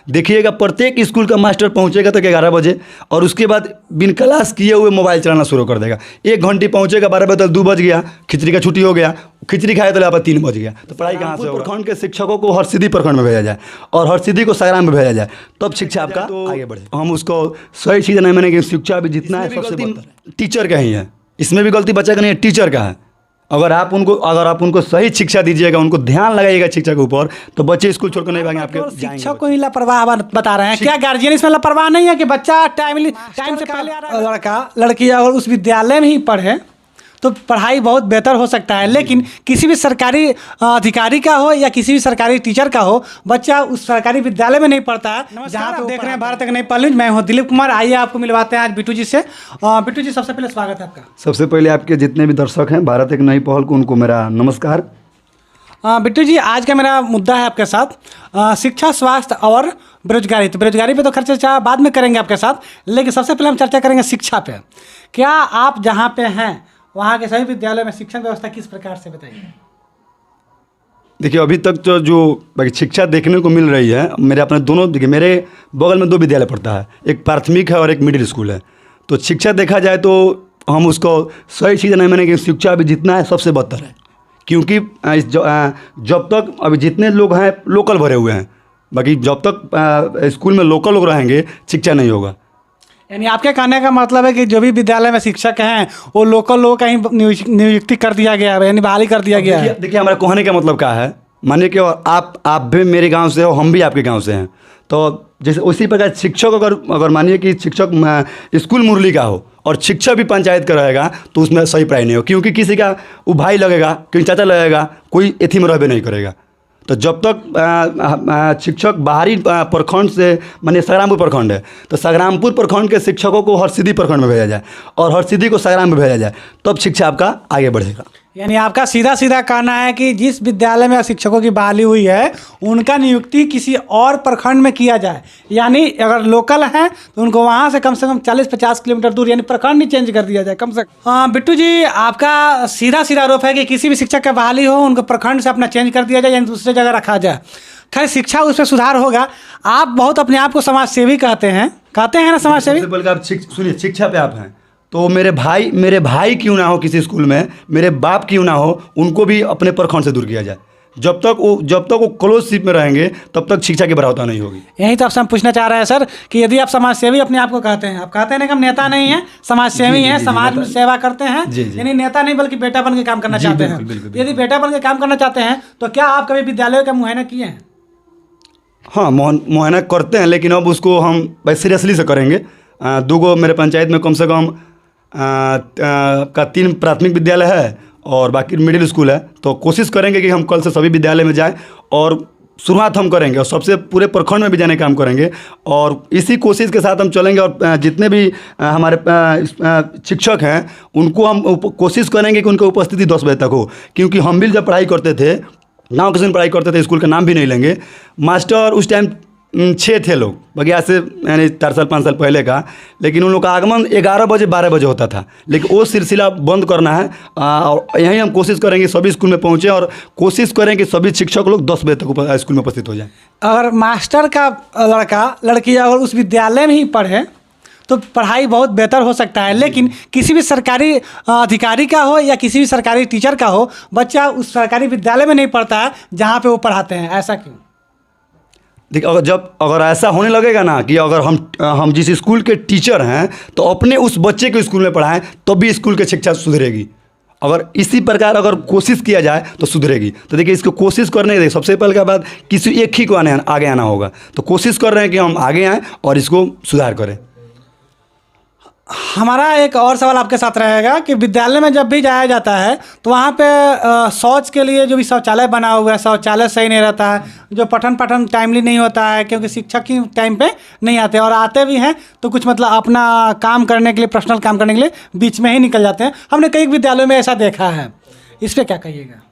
देखिएगा प्रत्येक स्कूल का मास्टर पहुंचेगा तक 11 बजे और उसके बाद बिन क्लास किए हुए मोबाइल चलाना शुरू कर देगा। 1 घंटे पहुंचेगा 12 बजे तक 2 बज गया, खिचड़ी का छुट्टी हो गया, खिचड़ी खाए तो यहाँ पर 3 बज गया। तो पढ़ाई कहाँ से होगा? प्रखंड के शिक्षकों को हरसिद्धि प्रखंड में भेजा जाए और हरसिद्धि को संग्राम में भेजा जाए, तब शिक्षा आपका आगे बढ़े। हम उसको सही चीज़ नहीं मानेंगे। शिक्षा भी जितना है सबसे टीचर का ही है, इसमें भी गलती बच्चा का नहीं है, टीचर का है। अगर आप उनको सही शिक्षा दीजिएगा, उनको ध्यान लगाइएगा शिक्षा के ऊपर, तो बच्चे स्कूल छोड़कर नहीं भागेंगे आपके। शिक्षक को ही लापरवाह बता रहे हैं क्या? गार्जियन इसमें लापरवाह नहीं है कि बच्चा टाइम से पहले आ रहा है? लड़का लड़की अगर उस विद्यालय में ही पढ़े तो पढ़ाई बहुत बेहतर हो सकता है, लेकिन किसी भी सरकारी अधिकारी का हो या किसी भी सरकारी टीचर का हो, बच्चा उस सरकारी विद्यालय में नहीं पढ़ता है। जहाँ आप देख रहे हैं भारत एक नई पहल न्यूज, मैं हूँ दिलीप कुमार। आइए आपको मिलवाते हैं आज बिट्टू जी से। बिट्टू जी, सबसे पहले स्वागत है आपका। सबसे पहले आपके जितने भी दर्शक हैं भारत एक नई पहल को, उनको मेरा नमस्कार। बिट्टू जी, आज का मेरा मुद्दा है आपके साथ शिक्षा, स्वास्थ्य और बेरोजगारी। तो बेरोजगारी पे तो चर्चा बाद में करेंगे आपके साथ, लेकिन सबसे पहले हम चर्चा करेंगे शिक्षा पे। क्या आप जहाँ पे हैं वहाँ के सभी विद्यालयों में शिक्षण व्यवस्था किस प्रकार से, बताइए। देखिए, अभी तक तो जो शिक्षा देखने को मिल रही है, मेरे अपने दोनों, देखिए मेरे बगल में 2 विद्यालय पढ़ता है, एक प्राथमिक है और एक मिडिल स्कूल है। तो शिक्षा देखा जाए तो हम उसको सही चीज़ नहीं मानेंगे। शिक्षा अभी जितना है सबसे बदतर है, क्योंकि जब तक अभी जितने लोग हैं लोकल भरे हुए हैं, बाकी जब तक स्कूल में लोकल लोग रहेंगे शिक्षा नहीं होगा। यानी आपके कहने का मतलब है कि जो भी विद्यालय में शिक्षक हैं वो लोकल लोगों का ही नियुक्ति कर दिया गया है, यानी बहाली कर दिया गया है। देखिए हमारा कहने का मतलब क्या है, मानिए कि आप भी मेरे गांव से हो, हम भी आपके गांव से हैं, तो जैसे उसी प्रकार शिक्षक अगर मानिए कि शिक्षक स्कूल मुरली का हो और शिक्षक भी पंचायत का रहेगा तो उसमें सही पढ़ाई नहीं हो, क्योंकि किसी का वो भाई लगेगा, कोई चाचा लगेगा, कोई एथी में रहबे नहीं करेगा। तो जब तक शिक्षक बाहरी प्रखंड से, माने संग्रामपुर प्रखंड है, तो संग्रामपुर प्रखंड के शिक्षकों को हरसिद्धि प्रखंड में भेजा जाए और हरसिद्धि को संग्राम में भेजा जाए, तब शिक्षा आपका आगे बढ़ेगा। यानी आपका सीधा सीधा कहना है कि जिस विद्यालय में शिक्षकों की बहाली हुई है उनका नियुक्ति किसी और प्रखंड में किया जाए, यानी अगर लोकल हैं तो उनको वहाँ से कम 40-50 किलोमीटर दूर, यानी प्रखंड ही चेंज कर दिया जाए कम से कम। हाँ बिट्टू जी, आपका सीधा सीधा आरोप है कि किसी भी शिक्षक का बहाली हो उनको प्रखंड से अपना चेंज कर दिया जाए, यानी दूसरे जगह रखा जाए। खैर, शिक्षा उसमें सुधार होगा। आप बहुत अपने आप को समाज सेवी कहते हैं ना, समाज सेवी? बोल के आप सुनिए, शिक्षा पे आप हैं तो मेरे भाई क्यों ना हो किसी स्कूल में, मेरे बाप क्यों ना हो, उनको भी अपने प्रखंड से दूर किया जाए। जब तक वो क्लोजशिप में रहेंगे तब तक शिक्षा की बढ़ोतरी नहीं होगी। यही तो आपसे हम पूछना चाह रहे हैं सर कि यदि आप समाज सेवी अपने आप को कहते हैं, आप कहते हैं ना कि हम नेता नहीं हैं, समाज सेवी हैं, समाज में सेवा करते हैं, यानी नेता नहीं बल्कि बेटा बन के काम करना चाहते हैं। यदि बेटा बन के काम करना चाहते हैं तो क्या आप कभी विद्यालयों का मुआयना किए हैं? हाँ, मुआयना करते हैं, लेकिन अब उसको हम सीरियसली से करेंगे। 2 मेरे पंचायत में कम से कम 3 प्राथमिक विद्यालय है और बाकी मिडिल स्कूल है, तो कोशिश करेंगे कि हम कल से सभी विद्यालय में जाएं और शुरुआत हम करेंगे और सबसे पूरे प्रखंड में भी जाने का काम करेंगे और इसी कोशिश के साथ हम चलेंगे। और जितने भी हमारे शिक्षक हैं उनको हम कोशिश करेंगे कि उनकी उपस्थिति 10 बजे तक हो, क्योंकि हम भी जब पढ़ाई करते थे, गाँव किसी में पढ़ाई करते थे, स्कूल का नाम भी नहीं लेंगे, मास्टर उस टाइम 6 थे लोग, बगिया से यानी 4 साल 5 साल पहले का, लेकिन उन लोग का आगमन 11 बजे 12 बजे होता था। लेकिन वो सिलसिला बंद करना है और यहीं हम कोशिश करेंगे सभी स्कूल में पहुँचे और कोशिश करें कि सभी शिक्षक लोग 10 बजे तक स्कूल में उपस्थित हो जाएं। अगर मास्टर का लड़का लड़की अगर उस विद्यालय में ही पढ़े तो पढ़ाई बहुत बेहतर हो सकता है, लेकिन किसी भी सरकारी अधिकारी का हो या किसी भी सरकारी टीचर का हो, बच्चा उस सरकारी विद्यालय में नहीं पढ़ता है जहाँ पे वो पढ़ाते हैं। ऐसा क्यों? देखिए, अगर ऐसा होने लगेगा ना कि अगर हम जिस स्कूल के टीचर हैं तो अपने उस बच्चे को स्कूल में पढ़ाएं, तो भी स्कूल की शिक्षा सुधरेगी। अगर इसी प्रकार अगर कोशिश किया जाए तो सुधरेगी। तो देखिए, इसको कोशिश करने के सबसे पहले के बाद किसी एक ही को आगे आना होगा। तो कोशिश कर रहे हैं कि हम आगे आएँ और इसको सुधार करें। हमारा एक और सवाल आपके साथ रहेगा कि विद्यालय में जब भी जाया जाता है तो वहाँ पे शौच के लिए जो भी शौचालय बना हुआ है, शौचालय सही नहीं रहता है, जो पठन टाइमली नहीं होता है, क्योंकि शिक्षक ही टाइम पे नहीं आते, और आते भी हैं तो कुछ मतलब अपना काम करने के लिए, पर्सनल काम करने के लिए बीच में ही निकल जाते हैं। हमने कई विद्यालयों में ऐसा देखा है, इस पर क्या कहिएगा?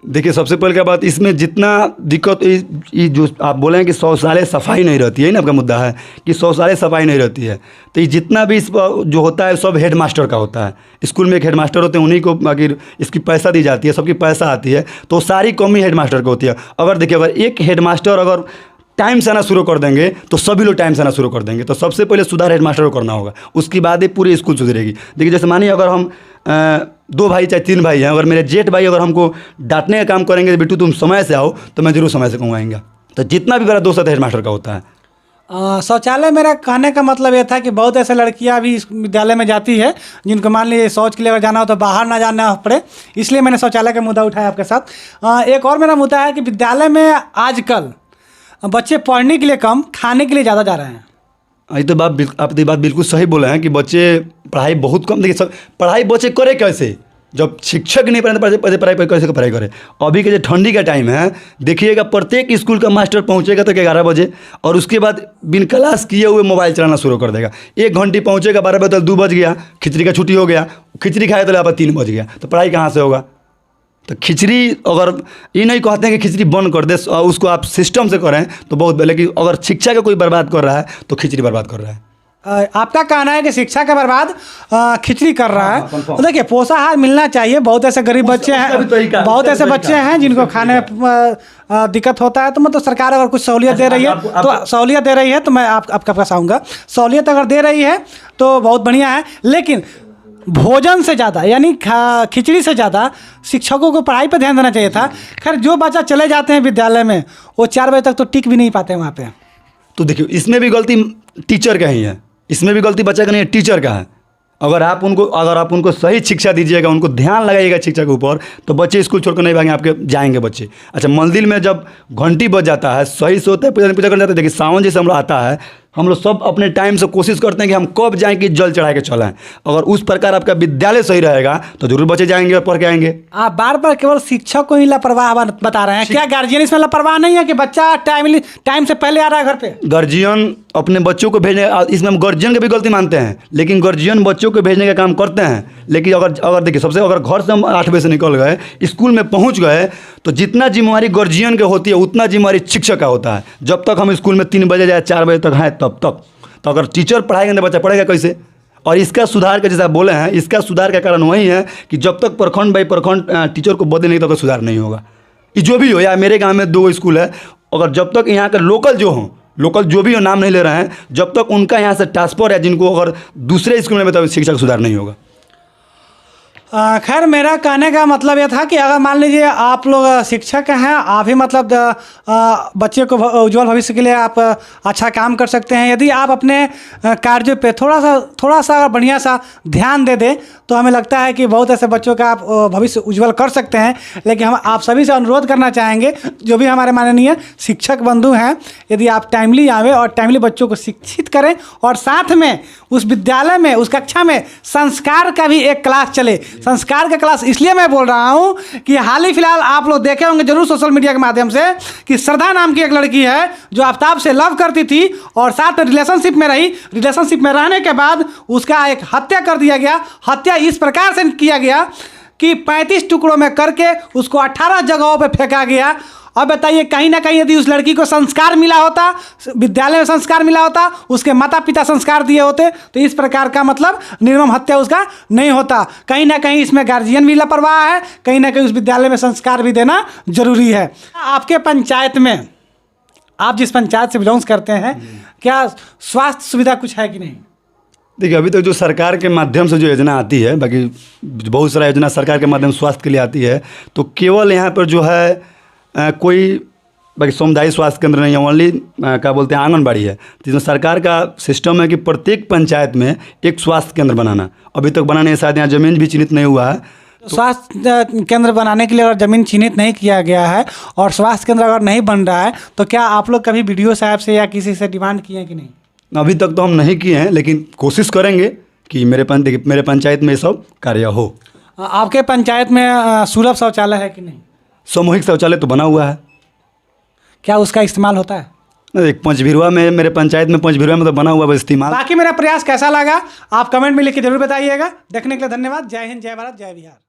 देखिए, सबसे पहले क्या बात, इसमें जितना दिक्कत ये जो आप बोले हैं कि शौचालय सफाई नहीं रहती है ना, आपका मुद्दा है कि शौचालय सफाई नहीं रहती है, तो ये जितना भी इस जो होता है सब हेडमास्टर का होता है। स्कूल में एक हेडमास्टर होते हैं, उन्हीं को बाकी इसकी पैसा दी जाती है, सबकी पैसा आती है, तो सारी कमी हेडमास्टर को होती है। अगर देखिए, अगर एक हेडमास्टर अगर टाइम से आना शुरू कर देंगे तो सभी लोग टाइम से आना शुरू कर देंगे। तो सबसे पहले सुधार हेडमास्टर को करना होगा, उसके बाद ही पूरी स्कूल सुधरेगी। देखिए जैसे मानिए अगर हम 2 भाई चाहे 3 भाई हैं, अगर मेरे जेठ भाई अगर हमको डांटने का काम करेंगे, बेटू तुम समय से आओ, तो मैं जरूर समय से कहूँगा आएंगे। तो जितना भी बड़ा दोस्त है हेडमास्टर का होता है। शौचालय, मेरा कहने का मतलब ये था कि बहुत ऐसे लड़कियां भी इस विद्यालय में जाती है जिनको मान लीजिए शौच के लिए अगर जाना हो तो बाहर ना जाना पड़े, इसलिए मैंने शौचालय का मुद्दा उठाया आपके साथ। एक और मेरा मुद्दा है कि विद्यालय में आजकल बच्चे पढ़ने के लिए कम, खाने के लिए ज़्यादा जा रहे हैं। ये तो आप ये बात बिल्कुल सही बोले हैं कि बच्चे पढ़ाई बहुत कम। देखिए सब पढ़ाई बच्चे करे कैसे, जब शिक्षक नहीं पढ़े पढ़ाई कैसे पढ़ाई करे। अभी के जो ठंडी का टाइम है, देखिएगा प्रत्येक स्कूल का मास्टर पहुंचेगा तो 11 बजे, और उसके बाद बिन क्लास किए हुए मोबाइल चलाना शुरू कर देगा। 1 घंटे पहुंचेगा 12 बजे, 2 बज गया, खिचड़ी का छुट्टी हो गया, खिचड़ी खाए तो यहाँ पर 3 बज गया, तो पढ़ाई कहाँ से होगा। तो खिचड़ी, अगर ये नहीं कहते हैं कि खिचड़ी बंद कर दे, उसको आप सिस्टम से करें तो बहुत, लेकिन अगर शिक्षा का कोई बर्बाद कर रहा है तो खिचड़ी बर्बाद कर रहा है। आपका कहना है कि शिक्षा के बर्बाद खिचड़ी कर रहा है। तो देखिए पोषाहार मिलना चाहिए। बहुत ऐसे गरीब बच्चे हैं, बहुत ऐसे बच्चे हैं जिनको खाने में दिक्कत होता है। तो मतलब सरकार अगर कुछ सहूलियत दे रही है तो सहूलियत दे रही है तो मैं आपका पास आऊँगा। सहूलियत अगर दे रही है तो बहुत बढ़िया है, लेकिन भोजन से ज़्यादा यानी खिचड़ी से ज़्यादा शिक्षकों को पढ़ाई पर ध्यान देना चाहिए था। खैर जो बच्चा चले जाते हैं विद्यालय में वो 4 बजे तक तो टिक भी नहीं पाते वहाँ पे। तो देखिए इसमें भी गलती टीचर का ही है, इसमें भी गलती बच्चा का नहीं है, टीचर का है। अगर आप उनको सही शिक्षा दीजिएगा, उनको ध्यान लगाइएगा शिक्षा के ऊपर, तो बच्चे स्कूल छोड़कर नहीं भागेंगे, आपके जाएंगे बच्चे। अच्छा मंदिर में जब घंटी बज जाता है, सही से होता है, पूजा कर जाते हैं। देखिए सावन जैसे हम लोग आता है, हम लोग सब अपने टाइम से कोशिश करते हैं कि हम कब जाएं कि जल चढ़ा के चलाएं। अगर उस प्रकार आपका विद्यालय सही रहेगा तो जरूर बच्चे जाएंगे और पढ़ के आएंगे। आप बार बार केवल शिक्षक को ही लापरवाह बता रहे हैं, क्या गार्जियन इसमें लापरवाह नहीं है कि बच्चा टाइम से पहले आ रहा है घर पे? गार्जियन अपने बच्चों को भेजने, इसमें हम गार्जियन की भी गलती मानते हैं, लेकिन गार्जियन बच्चों को भेजने का काम करते हैं। लेकिन अगर देखिए सबसे, अगर घर से हम 8 बजे से निकल गए, स्कूल में पहुंच गए, तो जितना जिम्मेवारी गार्जियन की होती है उतना जिम्मेवारी शिक्षक का होता है। जब तक हम स्कूल में 3 बजे या 4 बजे तक हैं तब तक, तो अगर टीचर पढ़ाएंगे तो बच्चा पढ़ेगा कैसे। और इसका सुधार का, जैसे आप बोले हैं, इसका सुधार का कारण वही है कि जब तक प्रखंड बाई प्रखंड टीचर को बदले नहीं तब तक सुधार नहीं होगा। ये जो भी हो, या मेरे गांव में 2 स्कूल है, अगर जब तक यहाँ के लोकल जो भी हो, नाम नहीं ले रहे हैं, जब तक उनका यहाँ से ट्रांसफर है, जिनको अगर दूसरे स्कूल में तब शिक्षा का सुधार नहीं होगा। खैर मेरा कहने का मतलब ये था कि अगर मान लीजिए आप लोग शिक्षक हैं, आप ही मतलब बच्चे को उज्जवल भविष्य के लिए आप अच्छा काम कर सकते हैं। यदि आप अपने कार्य पे थोड़ा सा बढ़िया सा ध्यान दे दें तो हमें लगता है कि बहुत ऐसे बच्चों का आप भविष्य उज्जवल कर सकते हैं। लेकिन हम आप सभी से अनुरोध करना चाहेंगे, जो भी हमारे माननीय शिक्षक बंधु हैं, यदि आप टाइमली आवें और टाइमली बच्चों को शिक्षित करें, और साथ में उस विद्यालय में, उस कक्षा में संस्कार का भी एक क्लास चले। संस्कार का क्लास इसलिए मैं बोल रहा हूं कि हाल ही फिलहाल आप लोग देखे होंगे जरूर सोशल मीडिया के माध्यम से कि श्रद्धा नाम की एक लड़की है जो आफ्ताब से लव करती थी और साथ में रिलेशनशिप में रही। रिलेशनशिप में रहने के बाद उसका एक हत्या कर दिया गया। हत्या इस प्रकार से किया गया कि 35 टुकड़ों में करके उसको 18 जगहों पर फेंका गया। अब बताइए, कहीं ना कहीं यदि उस लड़की को संस्कार मिला होता, विद्यालय में संस्कार मिला होता, उसके माता पिता संस्कार दिए होते, तो इस प्रकार का मतलब निर्मम हत्या उसका नहीं होता। कहीं ना कहीं इसमें गार्जियन भी लापरवाह है, कहीं ना कहीं उस विद्यालय में संस्कार भी देना जरूरी है। आपके पंचायत में, आप जिस पंचायत से बिलोंग्स करते हैं, क्या स्वास्थ्य सुविधा कुछ है कि नहीं? देखिए अभी तक जो सरकार के माध्यम से जो योजना आती है, बाकी बहुत सारा योजना सरकार के माध्यम से स्वास्थ्य के लिए आती है, तो केवल यहाँ पर जो है कोई बाकी सामुदायिक स्वास्थ्य केंद्र नहीं है, ओनली क्या बोलते हैं आंगनबाड़ी है। जिसमें सरकार का सिस्टम है कि प्रत्येक पंचायत में एक स्वास्थ्य केंद्र बनाना। अभी तक बनाने के साथ यहाँ ज़मीन भी चिन्हित नहीं हुआ है। तो स्वास्थ्य केंद्र बनाने के लिए अगर ज़मीन चिन्हित नहीं किया गया है और स्वास्थ्य केंद्र अगर नहीं बन रहा है, तो क्या आप लोग कभी BDO साहब से या किसी से डिमांड किए हैं कि नहीं? अभी तक तो हम नहीं किए हैं, लेकिन कोशिश करेंगे कि मेरे पंचायत में ये सब कार्य हो। आपके पंचायत में सुलभ शौचालय है कि नहीं? सामूहिक शौचालय तो बना हुआ है। क्या उसका इस्तेमाल होता है? एक पंचभिरवा में, मेरे पंचायत में पंचभिरवा में तो बना हुआ है इस्तेमाल। बाकी मेरा प्रयास कैसा लगा आप कमेंट में लिख के जरूर बताइएगा। देखने के लिए धन्यवाद। जय हिंद, जय भारत, जय बिहार।